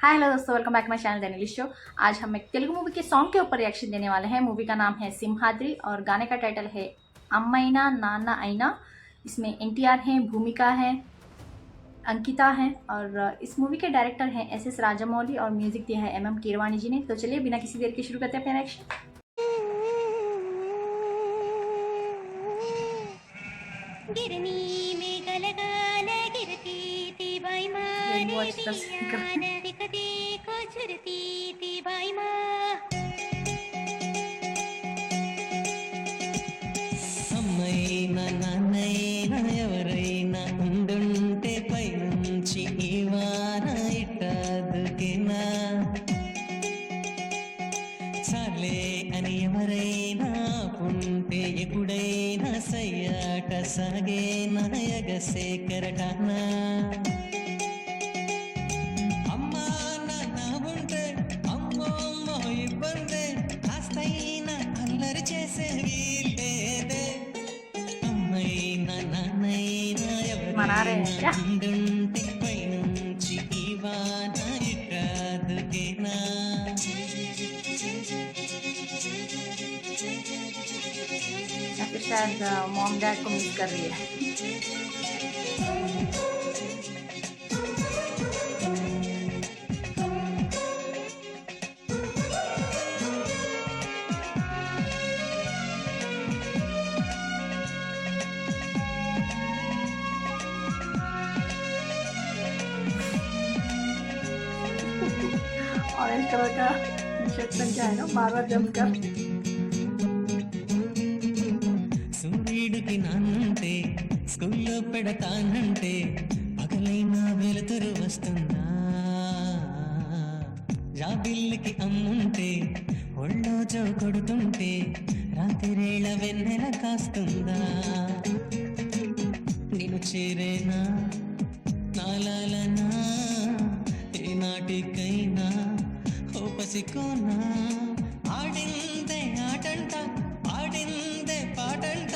Hi hello दोस्तों, welcome back my channel the English show. आज हम एक तेलुगु मूवी के सॉन्ग के ऊपर रिएक्शन देने वाले हैं। मूवी का नाम है सिंहाद्री और गाने का टाइटल है अम्मैना नाना ऐना। इसमें एनटीआर हैं, भूमिका है, अंकिता है और इस मूवी के डायरेक्टर हैं एस राजामौली और म्यूजिक दिया है एम कीरवाणी जी ने। तो चलिए बिना किसी देर के शुरू करते हैं अपना रिएक्शन। गिरनी में गलगाल गिरती थी बाई माँ रे दिया दिखती को झुरती थी बाई माँ అమ్మైనా నాన్నైనా ఎవరైనా ఉండుంటే పైనుంచి ఈ వాన ఇట్టదుకేనా చాలే అని ఎవరైనా పుంటే ఎప్పుడైనా సయ్యాట సాగేనా ఎగసే కెరటానా అమ్మా నాన్న ఉంటే అమ్మో అమ్మో ఇబ్బందే కాస్తైనా అల్లరి చేసే వీల్లేదే అమ్మైనా నాన్నైనా मना रहे हैं ఎవరైనా क्या? ఉండుంటే పైనుంచి ఈ వాన ఇట్టదుకేనా या फिर शायद मॉम डैड को मिस कर रही है। ऑरेंज कलर का टी-शर्ट पहन के आए ना, बार बार जंप कर। సూర్యుడికి నాన్నంటే స్కూల్లో పెడతానంటే పగలైనా వెలుతురు వస్తుందా జాబిల్లికి అమ్ముంటే ఒళ్ళో జో కొడుతుంటే రాత్రిరేళ వెన్నెల కాస్తుందా నేను చేరేనా నాలాలనా ఏనాటికైనా ఓ పసికోనా ఆడిందే ఆటంట ఆడిందే పాటంట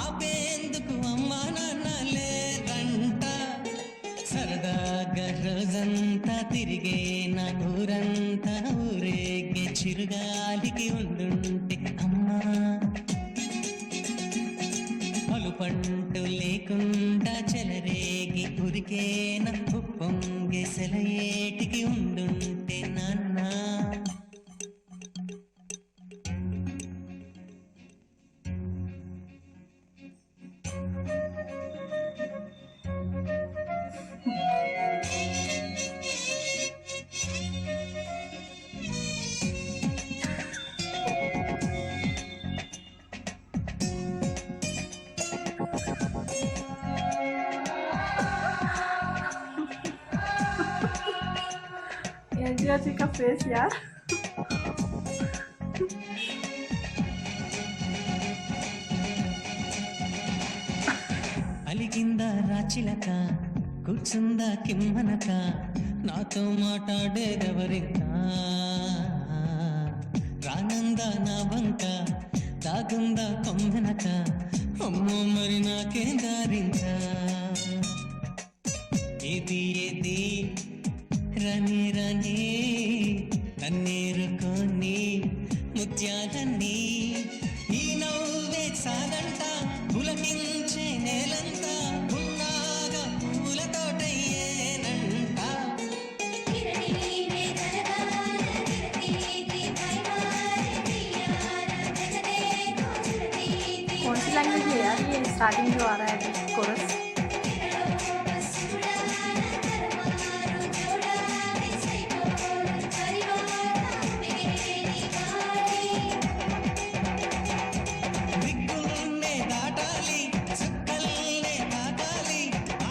ఆపేందుకు అమ్మా నాన్న లేరంట సరదాగా రోజంతా తిరిగే నా ఊరంతా ఊరేగే చిరుగాలికి ఉండుంటే అమ్మా అలుపంటు లేకుండా చెలరేగి ఉరికేన ఉప్పొంగే సెలయేటికి ఉండుంటే నాన్న एनटीआर जी का फेस यार। అలిగిందా రాచిలక కూర్చుందా కిమ్మనక నాతో మాట్లాడేదెవరింకా రానందా నా బంక దాగుందా కొమ్మెనక అమ్మో మరి నాకే దారింకా ఏది ఏది రని రని కన్నీరుకొని ముత్యాలన్నీ ఈ నవ్వే సాగంట పులకించే నేలంతా ఉన్నాగా పూలతోటయ్యేనంట गिरनी में गलगाल गिरती थी बाई माँ रे दिया दिखती को झुरती थी कौन सी लैंग्वेज है यार ये? स्टार्टिंग जो आ रहा है कोरस। దిక్కుల్నే దాటాలి చుక్కల్నే తాకాలి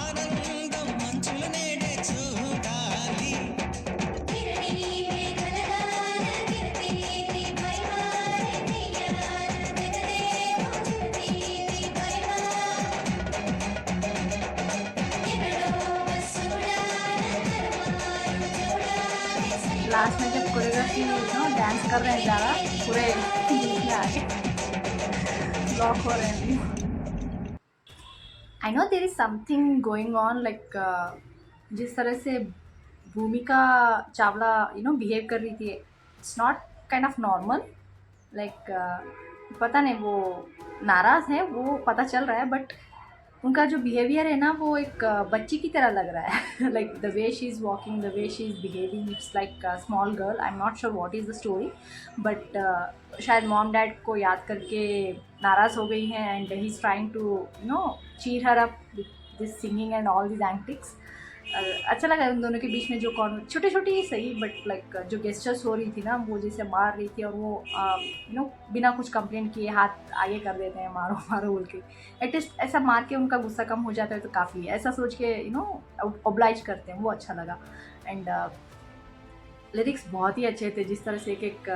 ఆనందం మంచుల నేడే చూడాలి गिरनी में गलगाल गिरती थी बाई माँ रे दिया दिखती को झुरती थी बाई माँ लास्ट में जब कोरियोग्राफी डांस कर रहे हैं ज़्यादा पूरे बीच में आके ब्लॉक हो रहे हैं। I know there is something going on, like जिस तरह से भूमिका चावला बिहेव कर रही थी, it's not kind of normal, like पता नहीं वो नाराज़ है वो पता चल रहा है, बट उनका जो बिहेवियर है ना वो एक बच्ची की तरह लग रहा है like the way she is walking, the way she is behaving, it's like small girl. I am not sure what is the story, but शायद मॉम डैड को याद करके नाराज़ हो गई हैं and he is trying to cheer her up this singing and all this antics. अच्छा लगा उन दोनों के बीच में जो छोटे छोटे ही सही, बट लाइक जो गेस्टर्स हो रही थी ना वो जैसे मार रही थी और वो बिना कुछ कंप्लेंट किए हाथ आगे कर देते हैं मारो मारो बोल के, एटलीस्ट ऐसा मार के उनका गुस्सा कम हो जाता है तो काफ़ी है, ऐसा सोच के ऑब्लाइज करते हैं, वो अच्छा लगा। एंड लिरिक्स बहुत ही अच्छे थे, जिस तरह से एक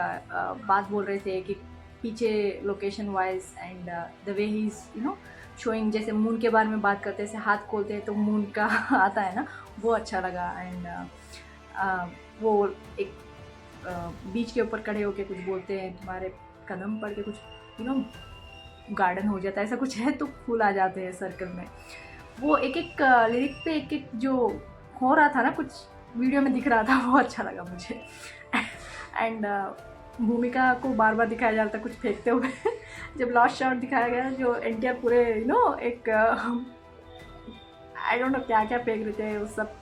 बात बोल रहे थे कि पीछे location wise and the way he is showing, जैसे मून के बारे में बात करते हैं, जैसे हाथ खोलते हैं तो मून का आता है ना, वो अच्छा लगा। एंड वो एक बीच के ऊपर खड़े होके कुछ बोलते हैं, तुम्हारे कदम पड़ के कुछ गार्डन हो जाता है, ऐसा कुछ है तो फूल आ जाते हैं सर्कल में। वो एक लिरिक पे एक जो हो रहा था ना, कुछ वीडियो में दिख रहा था, वो अच्छा लगा मुझे। एंड भूमिका को बार बार दिखाया जा रहा था कुछ फेंकते हुए जब लास्ट शॉट दिखाया गया जो एनटीआर पूरे एक आई डोंट नो क्या क्या फेंक रहे थे वो सब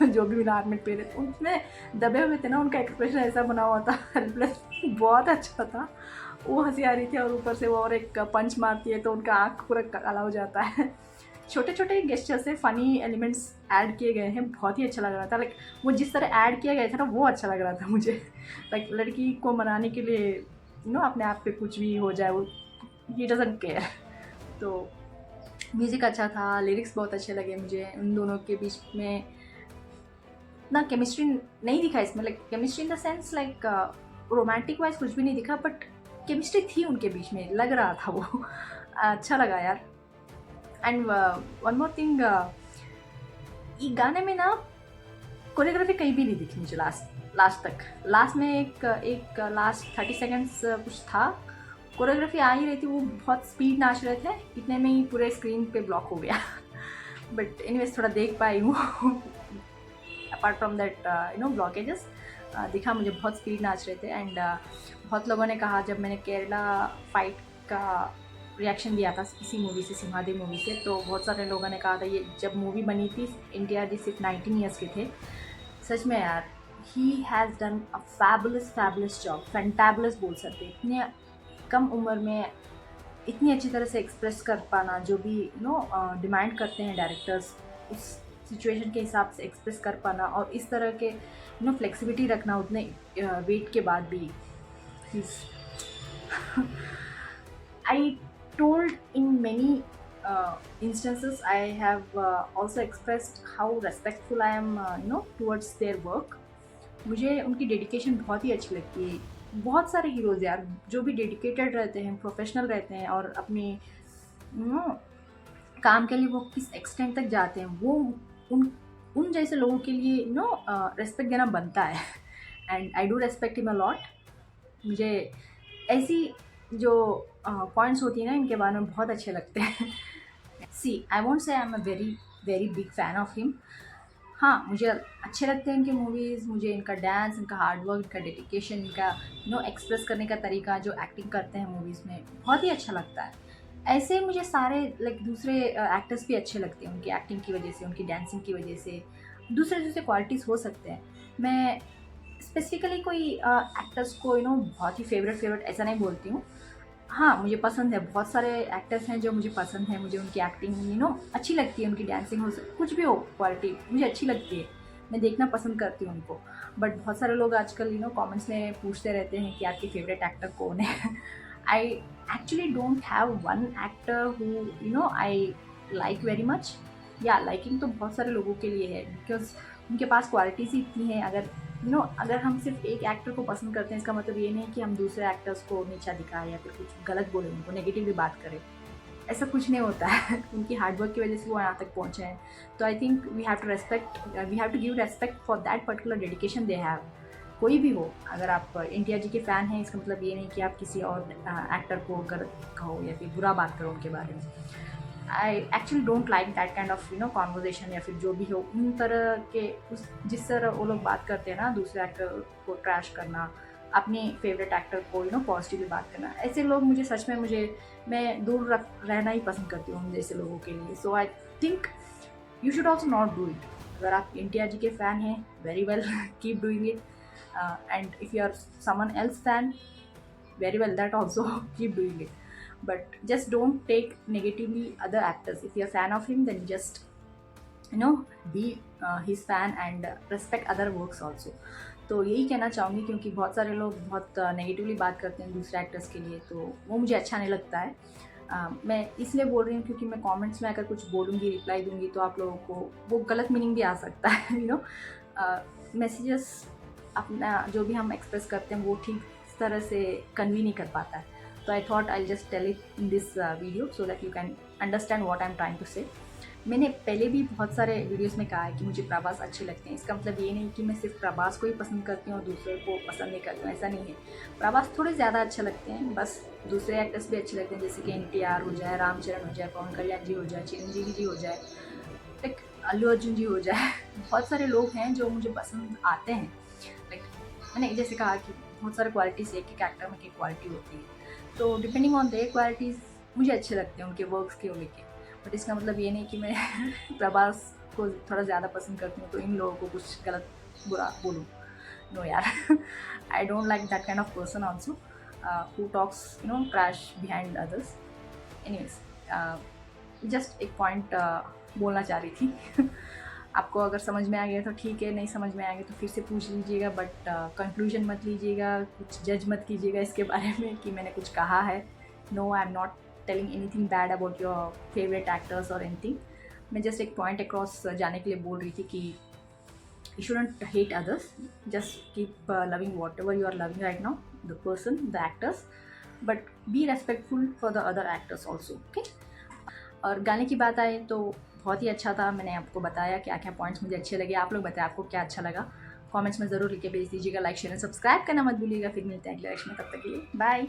जो भी आर्मेट पे रहे उसमें दबे हुए थे ना, उनका एक्सप्रेशन ऐसा बना हुआ था हेल्पलेस, बहुत अच्छा था, वो हंसी आ रही थी। और ऊपर से वो और एक पंच मारती है तो उनका आँख पूरा काला हो जाता है। छोटे छोटे गेस्चर से फ़नी एलिमेंट्स ऐड किए गए हैं, बहुत ही अच्छा लग रहा था। लाइक वो जिस तरह ऐड किया गया था ना वो अच्छा लग रहा था मुझे। लाइक लड़की को मनाने के लिए अपने आप पे कुछ भी हो जाए, वो ही डजंट केयर। तो म्यूज़िक अच्छा था, लिरिक्स बहुत अच्छे लगे मुझे। उन दोनों के बीच में ना केमिस्ट्री नहीं दिखा इसमें, like chemistry in the sense like romantic wise कुछ भी नहीं दिखा, बट केमिस्ट्री थी उनके बीच में, लग रहा था वो अच्छा लगा यार। एंड वन मोर थिंग, ये गाने में ना कोरियोग्राफी कहीं भी नहीं दिखी मुझे लास्ट तक। लास्ट में एक लास्ट 30 सेकेंड्स कुछ था, कोरियोग्राफी आ ही रही थी, वो बहुत स्पीड नाच रहे थे, इतने में ही पूरे स्क्रीन पे ब्लॉक हो गया बट एनीवेज थोड़ा देख पाई हूँ अपार्ट फ्रॉम दैट ब्लॉकेजेस दिखा मुझे, बहुत स्पीड नाच रहे थे। एंड बहुत लोगों ने कहा, जब मैंने केरला फाइट का रिएक्शन दिया था इसी मूवी से, सिम्हाद्री मूवी से, तो बहुत सारे लोगों ने कहा था ये जब मूवी बनी थी एनटीआर जी सिर्फ 19 ईयर्स के थे। सच में यार, he has done a fabulous job, fantabulous बोल सकते, इतने कम उम्र में इतनी अच्छी तरह से एक्सप्रेस कर पाना, जो भी डिमांड करते हैं डायरेक्टर्स, उस सिचुएशन के हिसाब से एक्सप्रेस कर पाना, और इस तरह के फ्लेक्सिबिलिटी रखना उतने वेट के बाद भी। आई told in many instances, I have also expressed how respectful I am towards their work. मुझे उनकी डेडिकेशन बहुत ही अच्छी लगती है। बहुत सारे हीरोज़ यार जो भी डेडिकेटेड रहते हैं, प्रोफेशनल रहते हैं, और अपने काम के लिए वो किस एक्सटेंट तक जाते हैं, वो उन जैसे लोगों के लिए रेस्पेक्ट देना बनता है। And I do respect him a lot. मुझे ऐसी जो पॉइंट्स होती हैं ना इनके बारे में बहुत अच्छे लगते हैं। सी I won't say I am a very big fan of him. हाँ, मुझे अच्छे लगते हैं इनके मूवीज़, मुझे इनका डांस, इनका हार्डवर्क, इनका डेडिकेशन, इनका एक्सप्रेस करने का तरीका, जो एक्टिंग करते हैं मूवीज़ में, बहुत ही अच्छा लगता है। ऐसे मुझे सारे लाइक दूसरे एक्टर्स भी अच्छे लगते हैं, उनकी एक्टिंग की वजह से, उनकी डांसिंग की वजह से, दूसरे क्वालिटीज़ हो सकते हैं। मैं स्पेसिफिकली कोई एक्टर्स को बहुत ही फेवरेट ऐसा नहीं बोलती हूँ। हाँ, मुझे पसंद है, बहुत सारे एक्टर्स हैं जो मुझे पसंद है, मुझे उनकी एक्टिंग अच्छी लगती है, उनकी डांसिंग हो कुछ भी हो, क्वालिटी मुझे अच्छी लगती है, मैं देखना पसंद करती हूँ उनको। बट बहुत सारे लोग आजकल कमेंट्स में पूछते रहते हैं कि आपकी फेवरेट एक्टर कौन है। I actually don't have one actor who I like very much. या लाइकिंग तो बहुत सारे लोगों के लिए है, बिकॉज उनके पास क्वालिटीज़ ही इतनी है। अगर हम सिर्फ एक एक्टर को पसंद करते हैं, इसका मतलब ये नहीं कि हम दूसरे एक्टर्स को नीचा दिखाएं या फिर कुछ गलत बोलें, उनको नेगेटिवली बात करें, ऐसा कुछ नहीं होता है। उनकी हार्डवर्क की वजह से वो यहाँ तक पहुँचे हैं। तो I think we have to give respect for that particular dedication they have. कोई भी हो, अगर आप एनटीआर जी के फ़ैन हैं, इसका मतलब ये नहीं कि आप किसी और एक्टर को गलत कहो या फिर बुरा बात करो उनके बारे में। I actually don't like that kind of conversation या फिर जो भी हो उन तरह के उस जिस तरह वो लोग बात करते हैं ना, दूसरे एक्टर को ट्रैश करना, अपने फेवरेट एक्टर को पॉजिटिवली बात करना, ऐसे लोग मुझे सच में मैं दूर रहना ही पसंद करती हूँ जैसे लोगों के लिए. So I think you should also not do it. अगर आप एनटीआर जी के फ़ैन हैं, very well, keep doing it. And if you are someone else fan, very well, that also keep doing it, but just don't take negatively other actors. If you're a fan of him, then just be his fan and respect other works also. तो यही कहना चाहूँगी, क्योंकि बहुत सारे लोग बहुत negatively बात करते हैं दूसरे एक्टर्स के लिए, तो वो मुझे अच्छा नहीं लगता है. मैं इसलिए बोल रही हूँ क्योंकि मैं कमेंट्स में अगर कुछ बोलूँगी, रिप्लाई दूँगी, तो आप लोगों को वो गलत मीनिंग भी आ सकता है. मैसेजेस अपना जो भी हम एक्सप्रेस करते हैं वो ठीक इस तरह से कन्वे नहीं कर पाता है. तो I thought I just tell it in this video so that you can understand what I am trying to say. मैंने पहले भी बहुत सारे वीडियोस में कहा है कि मुझे प्रभास अच्छे लगते हैं. इसका मतलब ये नहीं कि मैं सिर्फ प्रभास को ही पसंद करती हूँ और दूसरे को पसंद नहीं करती हूँ, ऐसा नहीं है. प्रभास थोड़े ज़्यादा अच्छे लगते हैं, बस दूसरे एक्टर्स भी अच्छे लगते हैं, जैसे कि एनटीआर हो जाए, रामचरण हो जाए, पवन कल्याण जी हो जाए, चिरंजीवी जी हो जाए, लाइक अल्लू अर्जुन जी हो जाए. बहुत सारे लोग हैं जो मुझे पसंद आते हैं. लाइक मैंने जैसे कहा कि बहुत सारे क्वालिटीज़ एक एक्टर में की क्वालिटी होती है, तो डिपेंडिंग ऑन देयर क्वालिटीज़ मुझे अच्छे लगते हैं उनके वर्क्स के लेके. बट इसका मतलब ये नहीं कि मैं प्रभास को थोड़ा ज़्यादा पसंद करती हूँ तो इन लोगों को कुछ गलत बुरा बोलूँ. नो यार, I don't like that kind of person also who talks trash behind others. Anyways, just एक पॉइंट बोलना चाह रही थी. आपको अगर समझ में आ गया तो ठीक है, नहीं समझ में आ गया तो फिर से पूछ लीजिएगा, बट कंक्लूजन मत लीजिएगा, कुछ जज मत कीजिएगा इसके बारे में कि मैंने कुछ कहा है. No, I am not telling anything bad about your favourite actors और एनीथिंग. मैं जस्ट एक पॉइंट अक्रॉस जाने के लिए बोल रही थी कि you shouldn't hate others, just keep loving whatever you are loving right now, the person, the actors, but be respectful for the other actors also. Okay. और गाने की बात आए तो बहुत ही अच्छा था. मैंने आपको बताया क्या क्या पॉइंट्स मुझे अच्छे लगे. आप लोग बताएं आपको क्या अच्छा लगा. कमेंट्स में ज़रूर लिख के भेज दीजिएगा. लाइक शेयर एंड सब्सक्राइब करना मत भूलिएगा. फिर मिलते हैं अगले लेक्चर में. तब तक के लिए बाय.